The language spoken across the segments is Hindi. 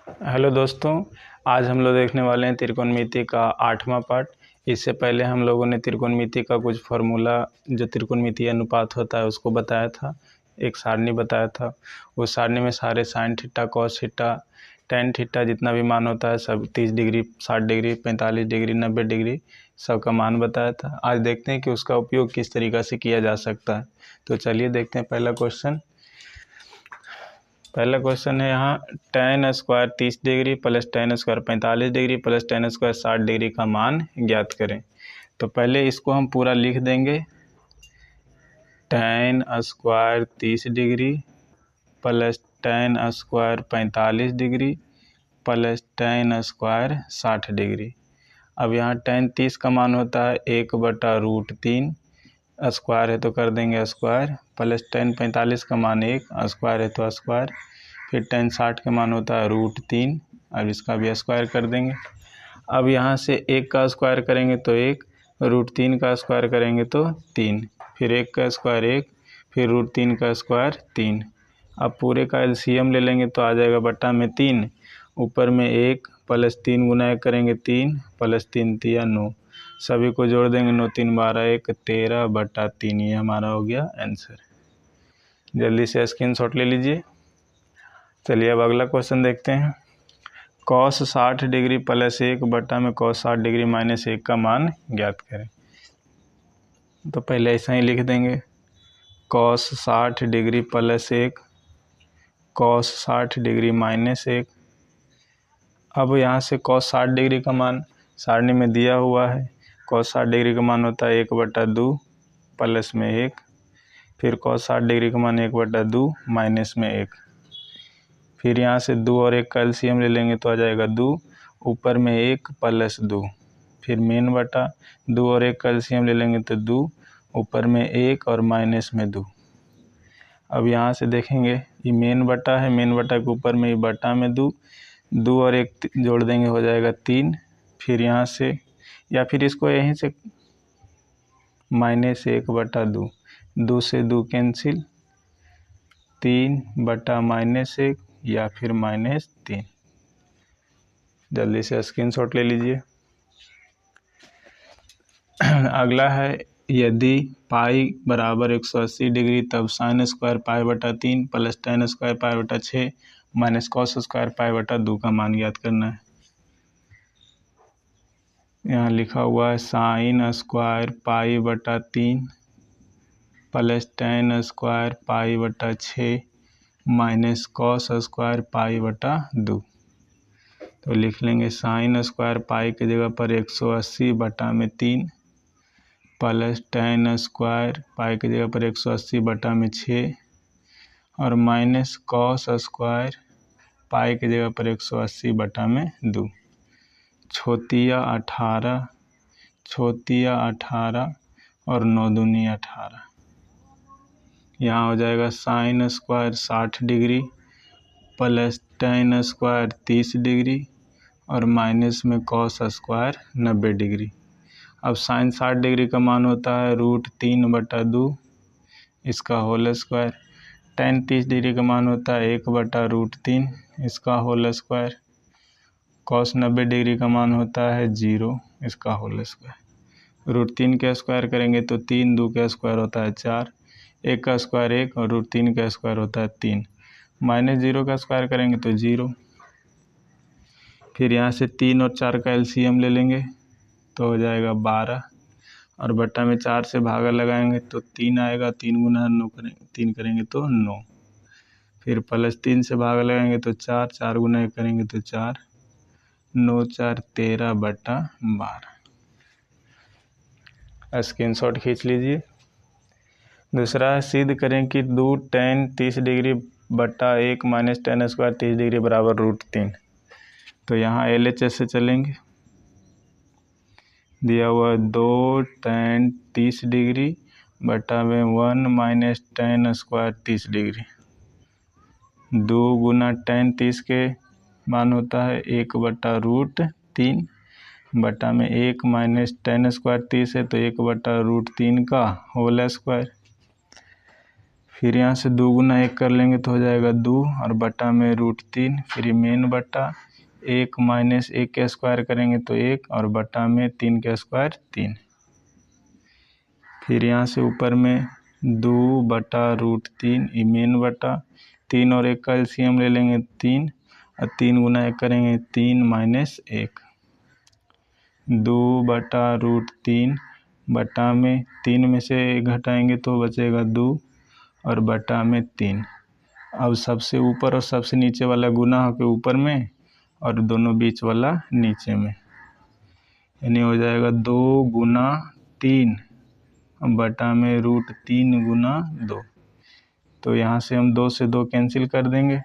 हेलो दोस्तों, आज हम लोग देखने वाले हैं त्रिकोणमिति का 8वां पार्ट। इससे पहले हम लोगों ने त्रिकोणमिति का कुछ फार्मूला, जो त्रिकोणमिति अनुपात होता है, उसको बताया था। एक सारणी बताया था। उस सारणी में सारे sine theta, cos theta, tan theta जितना भी मान होता है सब 30 डिग्री, 60 डिग्री, 45 डिग्री, 90 डिग्री सबका मान बताया था। आज देखते हैं कि उसका उपयोग किस तरीक़ा से किया जा सकता है। तो चलिए देखते हैं पहला क्वेश्चन है यहाँ tan square 30 degree plus tan square 45 degree plus tan square 60 degree का मान ज्ञात करें। तो पहले इसको हम पूरा लिख देंगे। tan square 30 degree plus tan square 45 degree plus tan square 60 degree. अब यहाँ tan 30 का मान होता है 1/√3, स्क्वायर है तो कर देंगे स्क्वायर, प्लस tan 45 का मान 1, स्क्वायर है तो स्क्वायर, फिर tan 60 का मान होता है √3। अब इसका भी स्क्वायर कर देंगे। अब यहाँ से 1 का स्क्वायर करेंगे तो 1, √3 का स्क्वायर करेंगे तो 3, फिर 1 का स्क्वायर 1, फिर √3 का स्क्वायर 3। अब पूरे का एलसीएम ले लेंगे तो आ जाएगा बट्टा में 3, ऊपर में 1 प्लस 3 गुना 1 करेंगे 3 प्लस 3 तिया 9, सभी को जोड़ देंगे 9 3 12 1 13/3। ये हमारा हो गया आंसर। जल्दी से स्क्रीनशॉट ले लीजिए। चलिए अब अगला क्वेश्चन देखते हैं। cos 60 डिग्री प्लस 1 बट्टा में cos 60 डिग्री माइनस 1 का मान ज्ञात करें। तो पहले ऐसा ही लिख देंगे, cos 60 degree plus 1 cos 60 degree minus 1। अब यहाँ से cos 60 डिग्री का मान सारणी में दिया हुआ है। cos 60 डिग्री का मान होता है 1/2 प्लस में 1, फिर cos 60 डिग्री का मान 1/2 माइनस में 1, फिर यहाँ से 2 और 1 का एलसीएम ले लेंगे तो आ जाएगा 2, ऊपर में 1 प्लस 2, फिर मेन बटा 2 और 1 का एलसीएम ले लेंगे तो 2, ऊपर में 1 और माइनस में 2। अब यहाँ से देखेंगे ये मेन बटा है, मेन बटा के ऊपर में ये बटा में 2, 2 और 1 जोड़ देंगे हो जाएगा 3, फिर यहाँ से या फिर इसको यहीं से -1/2, 2 से 2 कैंसिल, 3/-1 या फिर -3। जल्दी से स्क्रीनशॉट ले लीजिए। अगला है, यदि पाई बराबर 180 डिग्री तब sine square π/3 plus tan square π/6 minus cos square π/2 का मान ज्ञात करना है। यहाँ लिखा हुआ है sine square π/3 plus tan square π/6 minus cos square π/2। तो लिख लेंगे साइन स्क्वायर पाई की जगह पर 180/3 प्लस tan स्क्वायर पाई की जगह पर 180/6 और माइनस कॉस स्क्वायर पाई की जगह पर 180/2। छोतिया 18 और 9 दूनी 18। यहाँ हो जाएगा sine square 60 degree plus tan square 30 degree और माइनस में कॉस स्क्वायर 90 डिग्री। अब साइन 60 डिग्री का मान होता है √3/2, इसका होल स्क्वायर। tan 30 डिग्री का मान होता है 1/√3, इसका होल स्क्वायर। कॉस 90 डिग्री का मान होता है 0, इसका होल स्क्वायर। √3 का स्क्वायर करेंगे तो 3, 2 का स्क्वायर होता है 4, 1 का स्क्वायर 1 और √3 का स्क्वायर होता है 3, -0 का स्क्वायर करेंगे तो 0। फिर यहाँ से 3 और 4 का एलसीएम ले लेंगे तो हो जाएगा 12 और बट्टा में 4 से भागा लगाएंगे तो 3 आएगा, 3 गुना 9 करेंगे, 3 करेंगे तो 9, फिर प्लस 3 से भागा लगाएंगे तो 4, 4 गुना 1 करेंगे तो 4, 9 4 13/12। स्क्रीनशॉट खींच लीजिए। दूसरा है, सिद्ध करें कि 2 tan 30 डिग्री बट्टा 1 माइनस tan स्क्वायर 30 डिग्री बराबर √3। तो यहाँ LHS से चलेंगे। दिया हुआ 2 tan 30 डिग्री बट्टा में 1 माइनस tan स्क्वायर 30 डिग्री। 2 गुना tan 30 के मान होता है 1/√3 बट्टा में 1 माइनस tan स्क्वायर 30 है तो 1/√3 का होल स्क्वायर। फिर यहाँ से 2 गुना 1 कर लेंगे तो हो जाएगा 2 और बटा में √3, फिर मेन बटा 1 माइनस 1 का स्क्वायर करेंगे तो 1 और बटा में 3 का स्क्वायर 3। फिर यहाँ से ऊपर में 2 बटा √3 मेन बटा 3 और 1 का एलसीएम ले लेंगे 3 और 3 गुना 1 करेंगे 3 माइनस 1, 2 बटा √3 बटा में 3 में से 1 घटाएंगे तो बचेगा 2 और बटा में 3। अब सबसे ऊपर और सबसे नीचे वाला गुना होकर ऊपर में और दोनों बीच वाला नीचे में, यानी हो जाएगा 2 गुना 3 बटा में √3 गुना 2। तो यहाँ से हम 2 से 2 कैंसिल कर देंगे,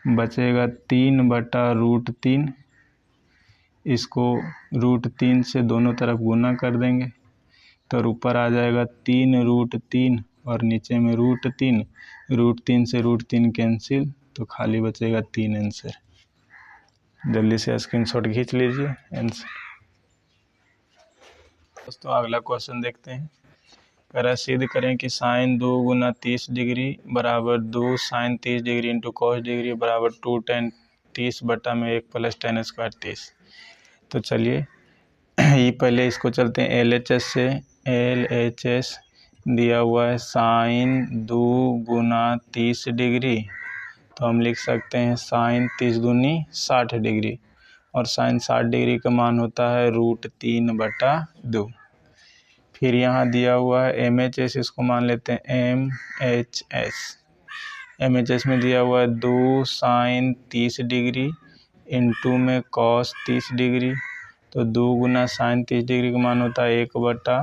बचेगा 3 बटा √3। इसको √3 से दोनों तरफ गुना कर देंगे तो ऊपर आ जाएगा 3√3 और नीचे में √3, √3 से √3 कैंसिल तो खाली बचेगा 3 आंसर। जल्दी से स्क्रीनशॉट खींच लीजिए आंसर। दोस्तों अगला क्वेश्चन देखते हैं। करा सिद्ध करें कि साइन 2 गुना 30 डिग्री बराबर 2 साइन 30 डिग्री इंटू कॉस डिग्री बराबर 2 tan 30 बटा में 1 प्लस tan स्क्वायर 30। तो चलिए ये पहले इसको चलते हैं LHS से। LHS दिया हुआ है साइन 2 गुना 30 डिग्री, तो हम लिख सकते हैं साइन 30 दूनी 60 डिग्री और साइन 60 डिग्री का मान होता है √3 बटा 2। फिर यहाँ दिया हुआ है MHS, इसको मान लेते हैं MHS। MHS में दिया हुआ है 2 साइन 30 डिग्री इंटू में कॉस 30 डिग्री, तो 2 गुना साइन 30 डिग्री का मान होता है 1 बटा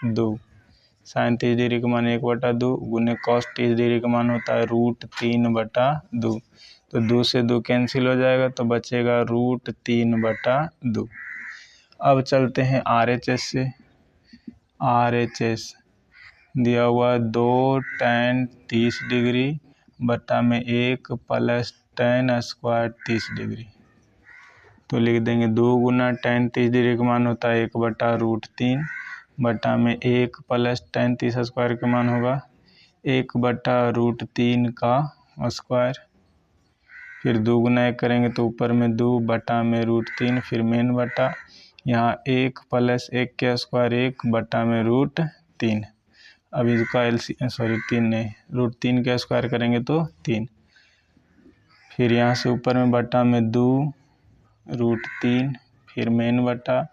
2, साइन 30 डिग्री का मान 1 बटा 2 गुने कॉस 30 डिग्री का मान होता है √3 बटा 2। तो 2 से 2 कैंसिल हो जाएगा तो बचेगा √3 बटा 2। अब चलते हैं RHS से। RHS दिया हुआ 2 tan 30 डिग्री बटा में 1 प्लस tan स्क्वायर 30 डिग्री, तो लिख देंगे 2 गुना tan 30 डिग्री का मान होता है 1 बटा √3 बटा में 1 प्लस tan 30 स्क्वायर का मान होगा 1 बटा √3 का स्क्वायर। फिर 2 गुना 1 करेंगे तो ऊपर में 2 बटा में √3, फिर मेन बटा यहाँ 1 प्लस 1 का स्क्वायर 1 बटा में √3। अब इसका LCM 3 नहीं, √3 का स्क्वायर करेंगे तो 3। फिर यहाँ से ऊपर में बटा में 2 √3, फिर मेन बटा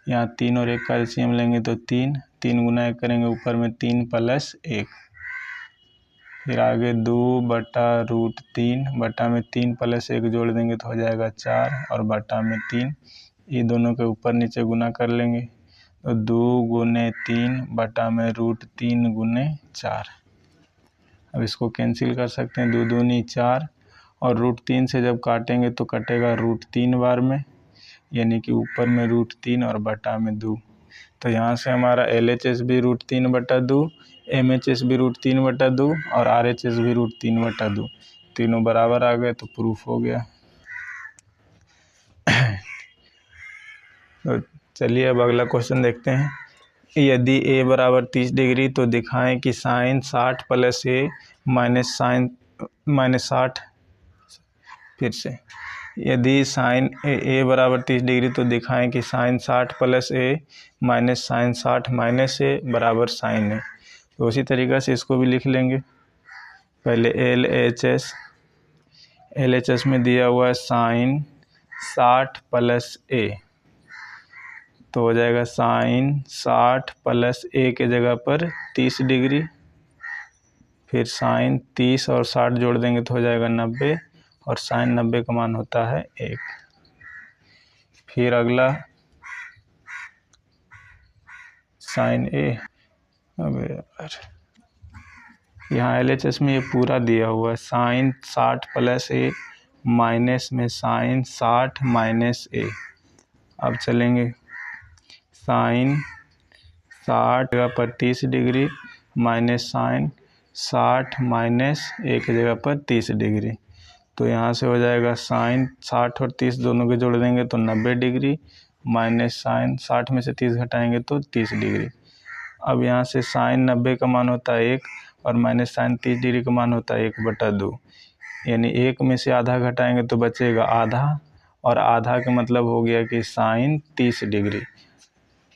यहाँ 3 और 1 का LCM लेंगे तो 3, 3 गुना 1 करेंगे ऊपर में 3 प्लस 1, फिर आगे 2 बटा √3 बटा में 3 प्लस 1 जोड़ देंगे तो हो जाएगा 4 और बटा में 3। ये दोनों के ऊपर नीचे गुना कर लेंगे तो 2 गुने 3 बटा में √3 गुने 4। अब इसको कैंसिल कर सकते हैं, 2 दूनी 4 और √3 से जब काटेंगे तो कटेगा √3 बार में, यानी कि ऊपर में √3 और बटा में 2। तो यहाँ से हमारा LHS भी √3 बटा 2, MHS भी √3 बटा 2 और RHS भी √3 बटा 2, तीनों बराबर आ गए तो प्रूफ हो गया। तो चलिए अब अगला क्वेश्चन देखते हैं। यदि A बराबर 30 डिग्री तो दिखाएं कि sine 60 plus A minus sine -60, फिर से यदि साइन A बराबर 30 डिग्री तो दिखाएं कि sine 60 plus A minus sine 60 minus A बराबर साइन A। तो उसी तरीक़ा से इसको भी लिख लेंगे। पहले LHS में दिया हुआ है साइन 60 प्लस A, तो हो जाएगा साइन 60 प्लस A के जगह पर 30 डिग्री, फिर साइन 30 और 60 जोड़ देंगे तो हो जाएगा 90 और साइन 90 का मान होता है 1। फिर अगला साइन A, अब यार यहाँ LHS में ये पूरा दिया हुआ है साइन 60 प्लस A माइनस में साइन 60 माइनस A। अब चलेंगे साइन 60 जगह पर 30 डिग्री माइनस साइन 60 माइनस 1 जगह पर 30 डिग्री, तो यहाँ से हो जाएगा साइन 60 और 30 दोनों के जोड़ देंगे तो 90 डिग्री माइनस साइन 60 में से 30 घटाएंगे तो 30 डिग्री। अब यहाँ से साइन 90 का मान होता है 1 और माइनस साइन 30 डिग्री का मान होता है 1/2, यानी 1 में से आधा घटाएंगे तो बचेगा आधा, और आधा का मतलब हो गया कि साइन 30 डिग्री।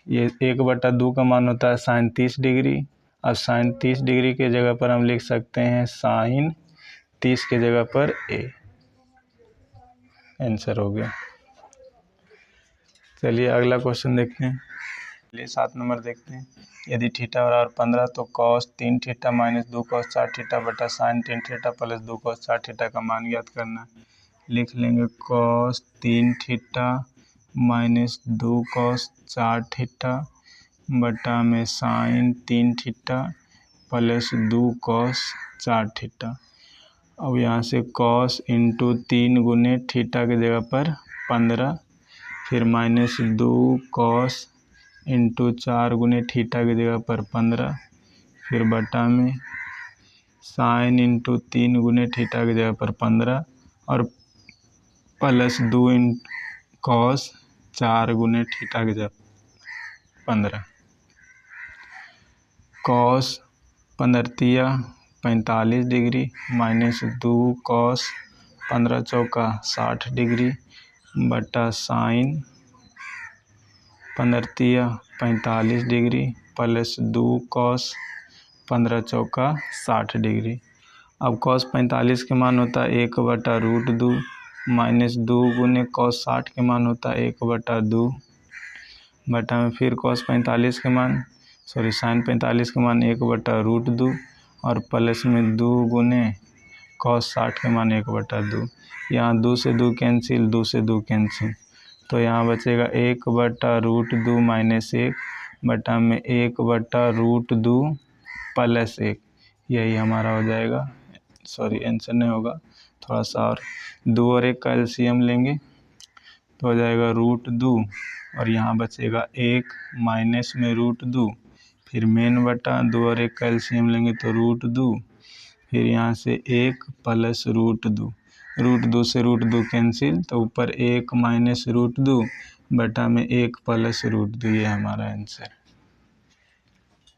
ये 1/2 का मान होता है साइन 30 डिग्री। अब साइन 30 डिग्री के जगह पर हम लिख सकते हैं साइन 30 के जगह पर ए, आंसर हो गया। चलिए अगला क्वेश्चन देखते हैं। चलिए 7 नंबर देखते हैं। यदि थीटा बराबर 15 तो cos 3 theta minus 2 cos 4 theta बटा sine 3 theta plus 2 cos 4 theta का मान ज्ञात करना। लिख लेंगे cos 3 theta minus 2 cos 4 theta बटा में sine 3 theta plus 2 cos 4 theta. अब यहाँ से कॉस इंटू 3 गुने थीटा की जगह पर 15, फिर माइनस 2 कॉस इंटू 4 गुने थीटा की जगह पर 15, फिर बटा में साइन इंटू 3 गुने थीटा की जगह पर 15 और प्लस 2 कॉस 4 गुने थीटा की जगह 15। कॉस 15 45 डिग्री माइनस 2 कॉस 15 चौका 60 डिग्री बटा साइन 15 45 डिग्री प्लस 2 कॉस 15 चौका 60 डिग्री। अब कॉस 45 के मान होता है 1/√2 माइनस 2 गुने कॉस 60 के मान होता है 1/2 बटा में फिर कॉस 45 के मान साइन 45 के मान 1/√2 और प्लस में 2 गुने कॉस 60 के मान 1/2। यहाँ 2 से 2 कैंसिल, 2 से 2 कैंसिल, तो यहाँ बचेगा 1/√2 माइनस 1 बटा में 1/√2 प्लस 1, यही हमारा हो जाएगा। सॉरी आंसर नहीं होगा, थोड़ा सा और 2 और 1 का एलसीएम लेंगे तो हो जाएगा √2 और यहाँ बचेगा 1 माइनस में √2, फिर मेन बटा 2 और 1 का एलसीएम लेंगे तो √2, फिर यहाँ से 1 प्लस √2 से √2 कैंसिल, तो ऊपर 1 माइनस √2 बटा में 1 प्लस √2, ये हमारा आंसर।